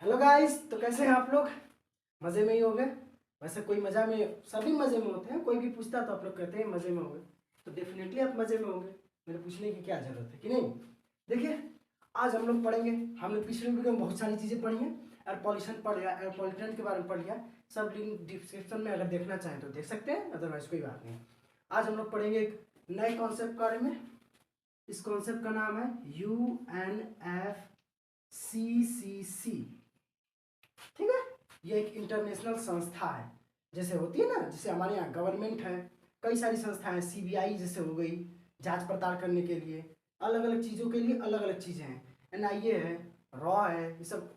Hello guys, तो कैसे हैं आप लोग? मज़े में ही होंगे। वैसे कोई मज़ा में, सभी मज़े में होते हैं। कोई भी पूछता तो आप लोग कहते हैं मज़े में होंगे, तो डेफिनेटली आप मज़े में होंगे। मेरे पूछने की क्या ज़रूरत है कि नहीं। देखिए, आज हम लोग पढ़ेंगे। हमने पिछले वीडियो में बहुत सारी चीज़ें पढ़ी हैं। एयर पॉल्यूशन पढ़ लिया, एयर पॉल्यूशन के बारे में पढ़ लिया। सब लिंक डिस्क्रिप्शन में अगर देखना चाहें तो देख सकते हैं, अदरवाइज कोई बात नहीं। आज हम लोग पढ़ेंगे एक नए कॉन्सेप्ट के बारे में। इस कॉन्सेप्ट का नाम है UNFCCC। ठीक है, ये एक इंटरनेशनल संस्था है। जैसे होती है ना, जैसे हमारे यहाँ गवर्नमेंट है, कई सारी संस्थाएं हैं। CBI जैसे हो गई, जांच पड़ताल करने के लिए। अलग अलग चीज़ों के लिए अलग अलग चीज़ें हैं। NIA है, रॉ है, ये सब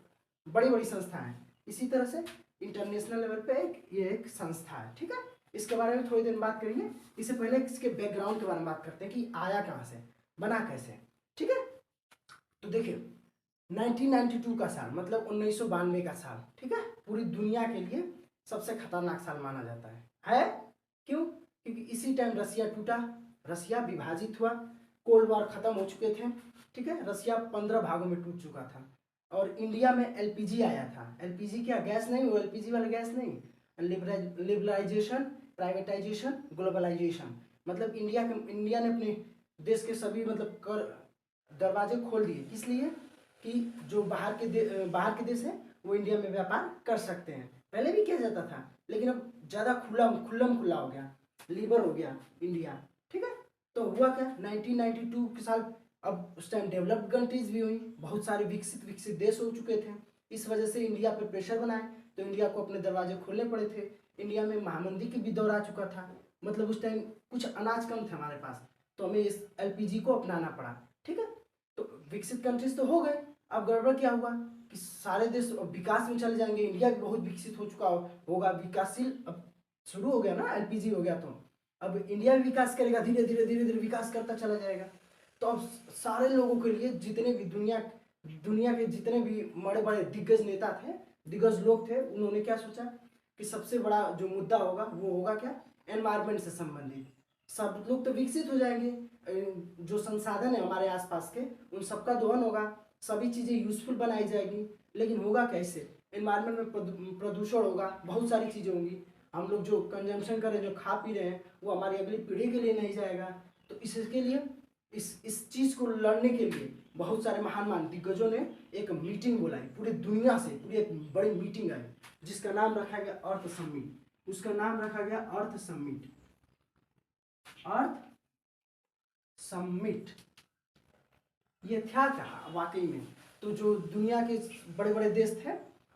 बड़ी बड़ी संस्थाएं हैं। इसी तरह से इंटरनेशनल लेवल पे ये एक संस्था है। ठीक है, इसके बारे में थोड़ी देर बात करेंगे। इससे पहले इसके बैकग्राउंड के बारे में बात करते हैं कि आया कहाँ से, बना कैसे। ठीक है, तो देखिए 1992 का साल, मतलब 1992 का साल, ठीक है, पूरी दुनिया के लिए सबसे खतरनाक साल माना जाता है। क्यों? क्योंकि इसी टाइम रसिया टूटा, रसिया विभाजित हुआ, कोल्ड वॉर खत्म हो चुके थे। ठीक है, रसिया 15 भागों में टूट चुका था। और इंडिया में LPG आया था। LPG क्या, गैस नहीं, वो LPG वाला गैस नहीं। लिबरलाइजेशन, प्राइवेटाइजेशन, ग्लोबलाइजेशन, मतलब इंडिया ने अपने देश के सभी मतलब कर दरवाजे खोल दिए। किस लिए? कि जो बाहर के देश हैं वो इंडिया में व्यापार कर सकते हैं। पहले भी किया जाता था, लेकिन अब ज़्यादा खुला हो गया, लीबर हो गया इंडिया। ठीक है, तो हुआ क्या 1992 के साल। अब उस टाइम डेवलप्ड कंट्रीज भी हुई, बहुत सारे विकसित देश हो चुके थे। इस वजह से इंडिया पे प्रेशर बनाए, तो इंडिया को अपने दरवाजे खोलने पड़े थे। इंडिया में महामंदी की भी दौर आ चुका था, मतलब उस टाइम कुछ अनाज कम थे हमारे पास, तो हमें इस LPG को अपनाना पड़ा। ठीक है, तो विकसित कंट्रीज तो हो गए। अब गड़बड़ क्या हुआ कि सारे देश विकास में चले जाएंगे। इंडिया भी बहुत विकसित हो चुका होगा, विकासशील अब शुरू हो गया ना, LPG हो गया, तो अब इंडिया भी विकास करेगा, धीरे धीरे धीरे धीरे विकास करता चला जाएगा। तो अब सारे लोगों के लिए, जितने भी दुनिया के जितने भी बड़े बड़े दिग्गज नेता थे, दिग्गज लोग थे, उन्होंने क्या सोचा कि सबसे बड़ा जो मुद्दा होगा वो होगा क्या, एनवायरमेंट से संबंधित। सब लोग तो विकसित हो जाएंगे, जो संसाधन है हमारे आसपास के उन सबका दोहन होगा, सभी चीज़ें यूजफुल बनाई जाएगी। लेकिन होगा कैसे? एनवायरनमेंट में प्रदूषण होगा, बहुत सारी चीज़ें होंगी। हम लोग जो कंजम्पशन कर रहे हैं, जो खा पी रहे हैं, वो हमारी अगली पीढ़ी के लिए नहीं जाएगा। तो इसके लिए इस चीज़ को लड़ने के लिए बहुत सारे महान दिग्गजों ने एक मीटिंग बुलाई, पूरी दुनिया से पूरी एक बड़ी मीटिंग आई, जिसका नाम रखा गया अर्थ समिट। उसका नाम रखा गया अर्थ समिट। अर्थ समिट ये था क्या वाकई में? तो जो दुनिया के बड़े बड़े देश थे,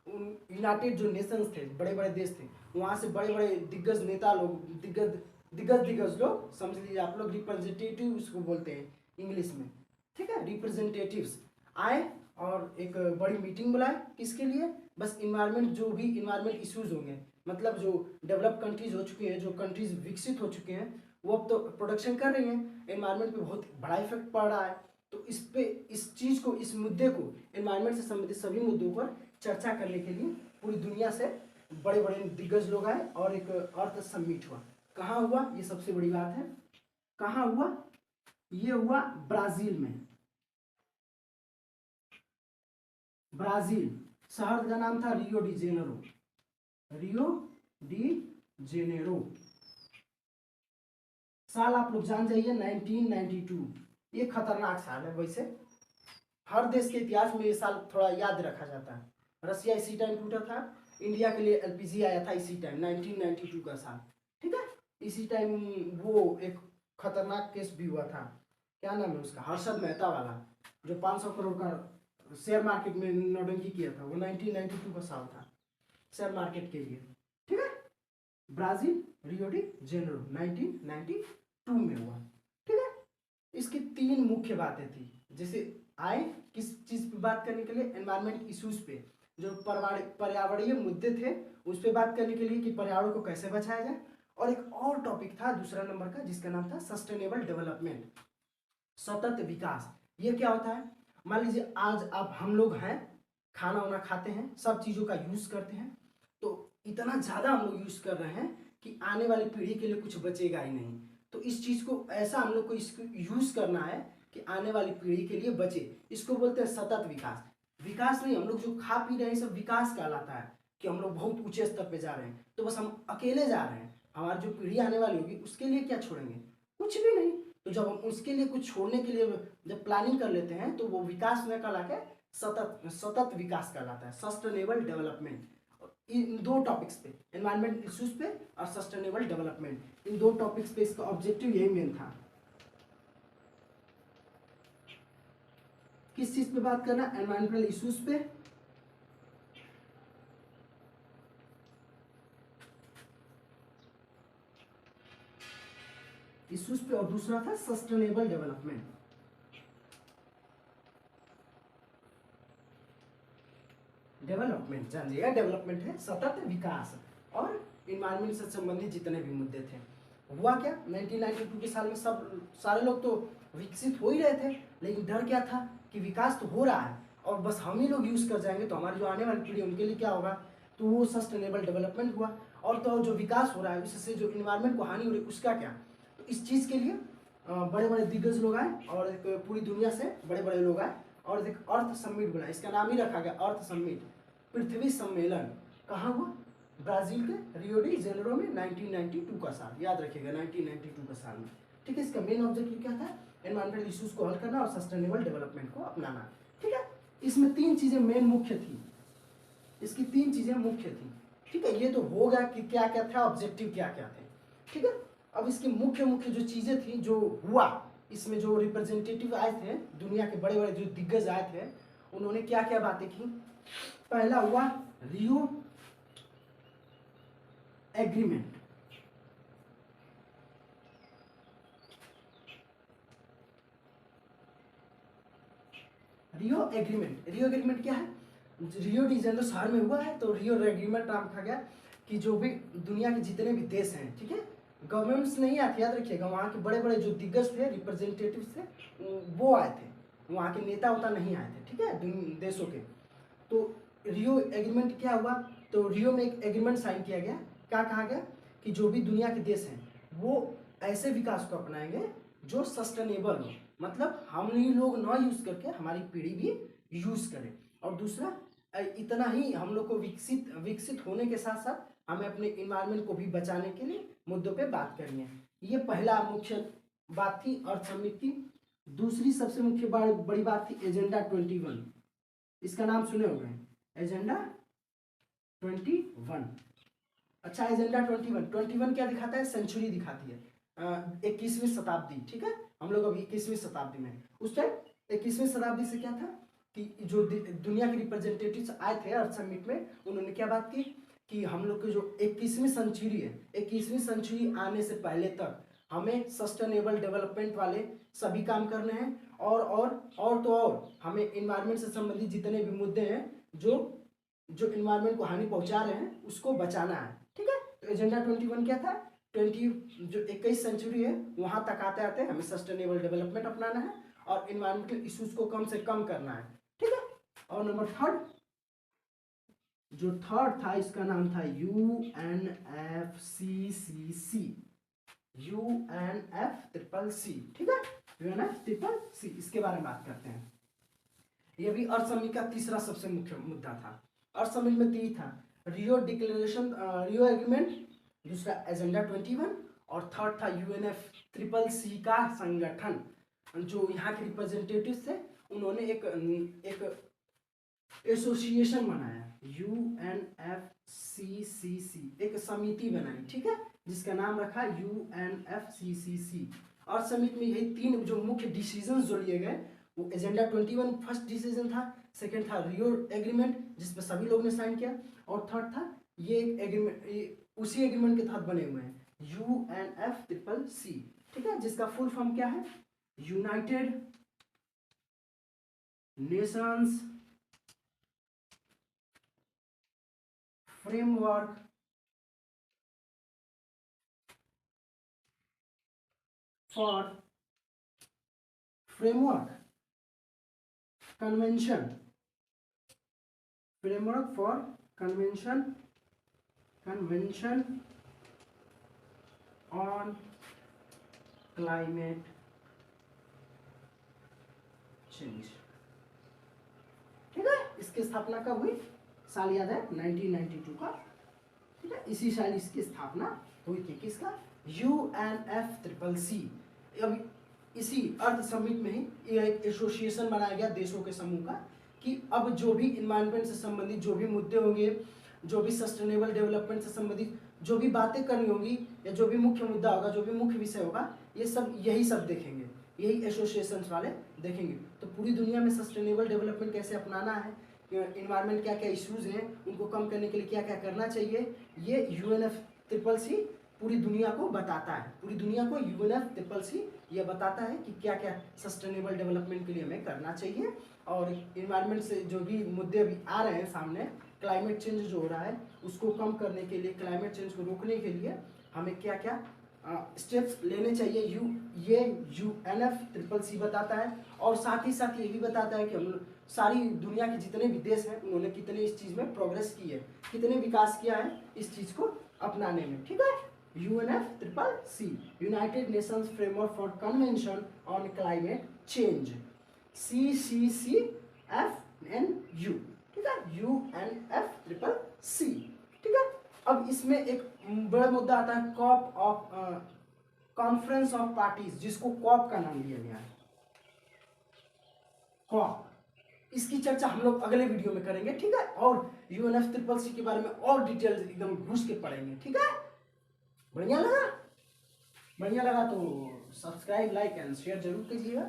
उन यूनाइटेड जो नेशंस थे, बड़े बड़े देश थे, वहाँ से बड़े बड़े दिग्गज नेता लोग, दिग्गज लोग, समझ लीजिए आप लोग, रिप्रेजेंटेटिव उसको बोलते हैं इंग्लिश में। ठीक है, रिप्रेजेंटेटिव्स आए और एक बड़ी मीटिंग बुलाए। किसके लिए? बस इन्वायरमेंट, जो भी इन्वायरमेंट इश्यूज होंगे, मतलब जो डेवलप कंट्रीज हो चुकी हैं, जो कंट्रीज विकसित हो चुके हैं, वो अब तो प्रोडक्शन कर रही हैं, एनवायरमेंट पे बहुत बड़ा इफेक्ट पड़ रहा है। तो इस चीज़ को, इस मुद्दे को, एनवायरमेंट से संबंधित सभी मुद्दों पर चर्चा करने के लिए पूरी दुनिया से बड़े बड़े दिग्गज लोग आए और एक अर्थ समिट हुआ। कहाँ हुआ? ये सबसे बड़ी बात है। कहाँ हुआ? ये हुआ ब्राज़ील में। ब्राज़ील, शहर का नाम था Rio de Janeiro. Rio de Janeiro. साल आप लोग जान जाइए 1992। ये खतरनाक साल है। वैसे हर देश के इतिहास में ये साल थोड़ा याद रखा जाता है। रसिया इसी टाइम टूटा था, इंडिया के लिए LPG आया था इसी टाइम 1992 का साल। ठीक है, इसी टाइम वो एक खतरनाक केस भी हुआ था। क्या नाम है उसका, हर्षद मेहता वाला, जो 500 करोड़ का शेयर मार्केट में नौटंकी किया था, वो 1992 का साल था शेयर मार्केट के लिए। ठीक है, ब्राजील, रियो डी जेनेरो 1992 में हुआ। ठीक है, इसकी 3 मुख्य बातें थी। जैसे आए किस चीज़ पे बात करने के लिए, एनवायरमेंट इश्यूज पे, जो पर्यावरणीय मुद्दे थे उस पे बात करने के लिए कि पर्यावरण को कैसे बचाया जाए। और एक और टॉपिक था दूसरा नंबर का, जिसका नाम था सस्टेनेबल डेवलपमेंट, सतत विकास। ये क्या होता है? मान लीजिए आज आप हम लोग हैं, खाना वाना खाते हैं, सब चीज़ों का यूज करते हैं, तो इतना ज़्यादा हम लोग यूज कर रहे हैं कि आने वाली पीढ़ी के लिए कुछ बचेगा ही नहीं। तो इस चीज़ को ऐसा हम लोग को इसको यूज करना है कि आने वाली पीढ़ी के लिए बचे। इसको बोलते हैं सतत विकास। विकास नहीं, हम लोग जो खा पी रहे हैं सब विकास कहलाता है कि हम लोग बहुत ऊंचे स्तर पे जा रहे हैं, तो बस हम अकेले जा रहे हैं। हमारी जो पीढ़ी आने वाली होगी उसके लिए क्या छोड़ेंगे? कुछ भी नहीं। तो जब हम उसके लिए कुछ छोड़ने के लिए जब प्लानिंग कर लेते हैं तो वो विकास में कहला के सतत सतत विकास कहलाता है, सस्टेनेबल डेवलपमेंट। इन दो टॉपिक्स पे, एनवायरमेंट इश्यूज पे और सस्टेनेबल डेवलपमेंट, इन दो टॉपिक्स पे इसका ऑब्जेक्टिव यही मेन था। किस चीज पे बात करना? एनवायरमेंटल इश्यूज पे, इश्यूज पे, और दूसरा था सस्टेनेबल डेवलपमेंट। डेवलपमेंट जान लीजिएगा, डेवलपमेंट है सतत विकास, और इन्वायरमेंट से संबंधित जितने भी मुद्दे थे। हुआ क्या 1992 के साल में सब सारे लोग तो विकसित हो ही रहे थे, लेकिन डर क्या था कि विकास तो हो रहा है और बस हम ही लोग यूज़ कर जाएंगे तो हमारी जो आने वाली पीढ़ी उनके लिए क्या होगा? तो वो सस्टेनेबल डेवलपमेंट हुआ। और तो जो विकास हो रहा है उससे जो इन्वायरमेंट को हानि हो रही है उसका क्या? तो इस चीज़ के लिए बड़े बड़े दिग्गज लोग आए और एक पूरी दुनिया से बड़े बड़े लोग आए और एक अर्थ समिट बनाया। इसका नाम ही रखा गया अर्थ समिट, पृथ्वी सम्मेलन। कहाँ हुआ? ब्राजील के रियो डी जेनेरो में 1992 का साल, याद रखिएगा 1992 का साल में। ठीक है, इसका मेन ऑब्जेक्टिव क्या था? एनवायरमेंटल इश्यूज को हल करना और सस्टेनेबल डेवलपमेंट को अपनाना। ठीक है, इसमें तीन चीजें मेन मुख्य थी, इसकी तीन चीजें मुख्य थी। ठीक है, ये तो हो गया कि क्या क्या था, ऑब्जेक्टिव क्या क्या थे। ठीक है, अब इसकी मुख्य मुख्य जो चीजें थी जो हुआ, इसमें जो रिप्रेजेंटेटिव आए थे, दुनिया के बड़े बड़े जो दिग्गज आए थे, उन्होंने क्या क्या बातें की? पहला हुआ रियो एग्रीमेंट। रियो एग्रीमेंट, रियो एग्रीमेंट क्या है? रियो डी जेनेरो शहर में हुआ है, तो रियो एग्रीमेंट नाम रखा गया कि जो भी दुनिया के जितने भी देश हैं, ठीक है, गवर्नमेंट्स नहीं आते, याद रखिएगा, वहाँ के बड़े बड़े जो दिग्गज थे, रिप्रेजेंटेटिव थे, वो आए थे, वहाँ के नेता उता नहीं आए थे। ठीक है, देशों के। तो रियो एग्रीमेंट क्या हुआ? तो रियो में एक एग्रीमेंट साइन किया गया। क्या कहा गया? कि जो भी दुनिया के देश हैं वो ऐसे विकास को अपनाएंगे जो सस्टेनेबल हो, मतलब हम ही लोग ना यूज करके हमारी पीढ़ी भी यूज करे। और दूसरा, इतना ही हम लोग को विकसित विकसित होने के साथ साथ हमें अपने इन्वायरमेंट को भी बचाने के लिए मुद्दों पे बात करनी है। ये पहला मुख्य बात थी अर्थ समिट की। दूसरी सबसे मुख्य बड़ी बात थी एजेंडा 21। इसका नाम सुने होंगे, एजेंडा 21। अच्छा, एजेंडा 21 क्या दिखाता है? सेंचुरी दिखाती है, 21वीं शताब्दी। ठीक है, हम लोग अभी 21वीं शताब्दी में, उस टाइम 21वीं शताब्दी से क्या था कि जो दुनिया के रिप्रेजेंटेटिव्स आए थे अर्थ समिट में, उन्होंने क्या बात की कि हम लोग की जो 21वीं सेंचुरी है, 21वीं सेंचुरी आने से पहले तक हमें सस्टेनेबल डेवलपमेंट वाले सभी काम करने हैं, और तो और हमें इन्वायरमेंट से संबंधित जितने भी मुद्दे हैं जो जो इन्वायरमेंट को हानि पहुंचा रहे हैं उसको बचाना है। ठीक है, तो एजेंडा 21 क्या था? 20 जो 21 सेंचुरी है वहां तक आते आते हमें सस्टेनेबल डेवलपमेंट अपनाना है और इन्वायरमेंटल इश्यूज को कम से कम करना है। ठीक है, और नंबर थर्ड, जो थर्ड था इसका नाम था UNFCCC, UNFCCC। ठीक है, UNFCCC, इसके बारे में बात करते हैं। ये भी अर्थ समिट का तीसरा सबसे मुख्य मुद्दा था। अर्थ समिट में तीन था, रियो डिक्लेरेशन, रियो एग्रीमेंट, दूसरा एजेंडा 21 और थर्ड था UNFCCC का संगठन। जो यहाँ के रिप्रेजेंटेटिव थे उन्होंने एक एसोसिएशन बनाया, UNFCCC, एक समिति बनाई। ठीक है, जिसका नाम रखा UNFCCC। और समिट में यही तीन जो मुख्य डिसीजन जो लिए गए, वो एजेंडा 21 फर्स्ट डिसीजन था, सेकंड था रियो एग्रीमेंट जिसपे सभी लोग ने साइन किया, और थर्ड था ये एग्रीमेंट, उसी एग्रीमेंट के तहत बने हुए हैं, UNFCCC। ठीक है, जिसका फुल फॉर्म क्या है? United Nations framework for framework convention, framework for convention on climate change. ठीक है, इसकी स्थापना कब हुई, साल याद है 1992 का, ठीक है, इसी साल इसकी स्थापना हुई थी। किसका, UNFCCC। अब इसी अर्थ समिट में ही एक एसोसिएशन बनाया गया देशों के समूह का कि अब जो भी इन्वायरमेंट से संबंधित जो भी मुद्दे होंगे, जो भी सस्टेनेबल डेवलपमेंट से संबंधित जो भी बातें करनी होगी, या जो भी मुख्य मुद्दा होगा, जो भी मुख्य विषय होगा, ये सब यही सब देखेंगे, यही एसोसिएशन वाले देखेंगे। तो पूरी दुनिया में सस्टेनेबल डेवलपमेंट कैसे अपनाना है, इन्वायरमेंट क्या क्या इश्यूज हैं, उनको कम करने के लिए क्या क्या करना चाहिए, ये UNFCCC पूरी दुनिया को बताता है। पूरी दुनिया को UNFCCC ये बताता है कि क्या क्या सस्टेनेबल डेवलपमेंट के लिए हमें करना चाहिए, और इन्वायरमेंट से जो भी मुद्दे अभी आ रहे हैं सामने, क्लाइमेट चेंज जो हो रहा है उसको कम करने के लिए, क्लाइमेट चेंज को रोकने के लिए हमें क्या क्या स्टेप्स लेने चाहिए, ये UNFCCC बताता है। और साथ ही साथ ये भी बताता है कि हम सारी दुनिया के जितने भी देश हैं उन्होंने कितने इस चीज़ में प्रोग्रेस की है, कितने विकास किया है इस चीज़ को अपनाने में, ठीक है। UNFCCC, United Nations framework for convention on climate change, CCCFNU, ठीक है, UNFCCC, ठीक है। अब इसमें एक बड़ा मुद्दा आता है corp of conference of parties, जिसको कॉप का नाम दिया गया है, कॉप। इसकी चर्चा हम लोग अगले वीडियो में करेंगे, ठीक है। और UNFCCC के बारे में और डिटेल एकदम घुस के पढ़ेंगे, ठीक है। बढ़िया लगा, बढ़िया लगा तो सब्सक्राइब, लाइक एंड शेयर जरूर कीजिएगा।